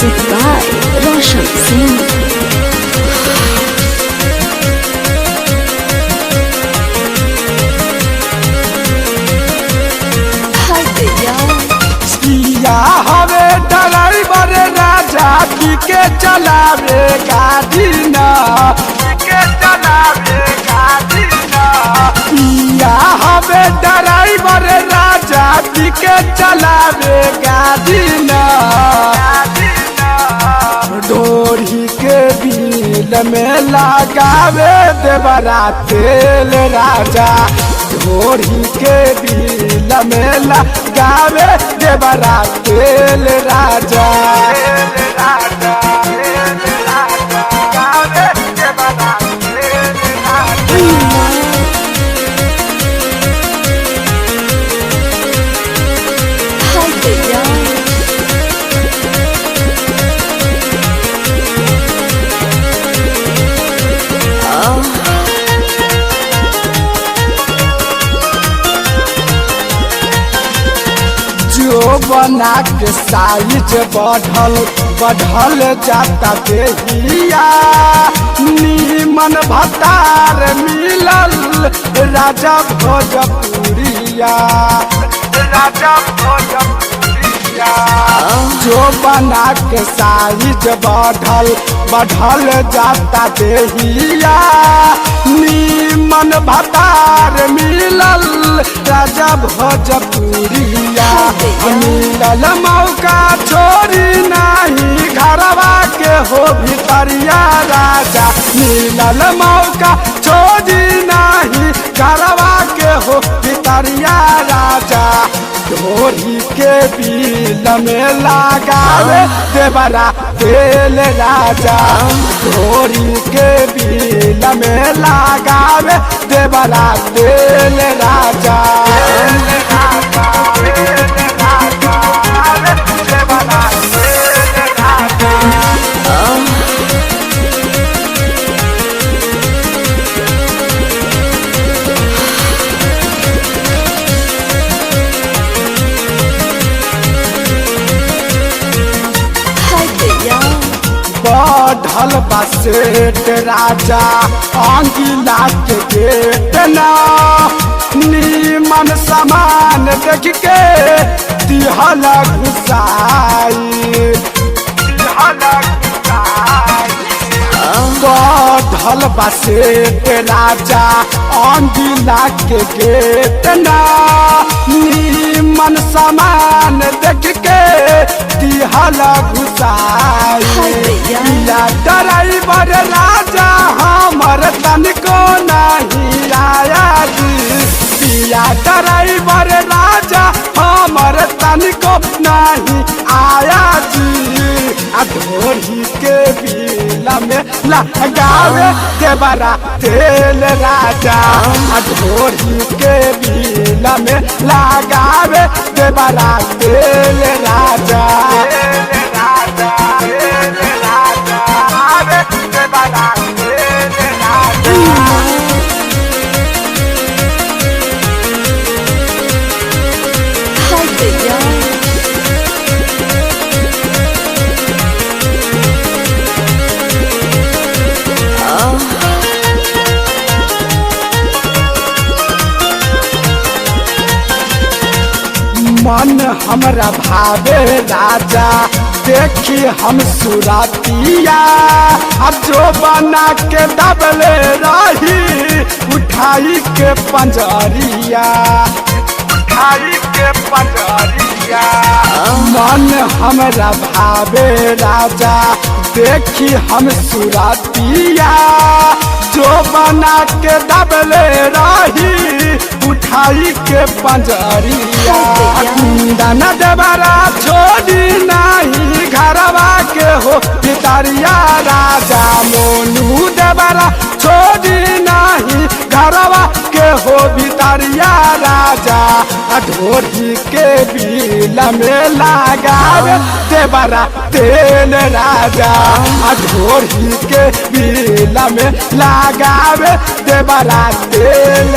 Music by Roshan Singh. किया हवे driver राजा के चलावे गाड़ी ना के चलावे गाड़ी ना किया हवे ड्राइवर राजा के चलावे गाड़ी ना ढोरी के बिल में लगावे देवरा तेल राजा ढोरी के बिल में लगावे देवरा तेल राजा जो बना के साइज बढ़ल जाता देहिया नीमन भतार मिलल राजा भोजपुरिया राजा भोजपुरिया जो बना के साइज बढ़ल जाता देहिया नीमन भतार मिलल राजा भोजपुरिया मिलल मौका छोड़ी नहीं घरवा के हो भितरिया राजा मिलल मौका छोड़ी नहीं घरवा के हो भितरिया राजा ढोरी के बिल में लगावे देवरा तेल राजा ढोरी के बिल में लगावे देवरा तेल राजा बढ़ल बसेट राजा आंगिला के गेट ना नीमन सामान देख के दिहल घुसाई बढ़ल बसेट राजा आंगिला के गेट ना नीमन सामान देख के दिहल घुसाई ड्राइवर राजा हमर तनिको नहीं आया जी पिया ड्राइवर राजा हमर तनिको नहीं आया जी ढोरी के बिल में लगावे देवरा तेल राजा ढोरी के बिल में लगावे देवरा तेल राजा मन हमरा भावे राजा देखी हम सुरातिया जो बना के दबले रही उठाई के पंजरिया उठाई के पंजरिया मन हमरा भावे राजा देखी हम सुरातिया जो बना के दबले रही उठाई के पंजरिया कुंदन देवरा छोड़ी नहीं घरवा के हो भितरिया राजा मोनू देवरा छोड़ी नहीं घरवा के हो भितरिया राजा ढोरी के बिल में लगावे देवरा तेल राजा ढोरी के बिल में लगावे देवरा तेल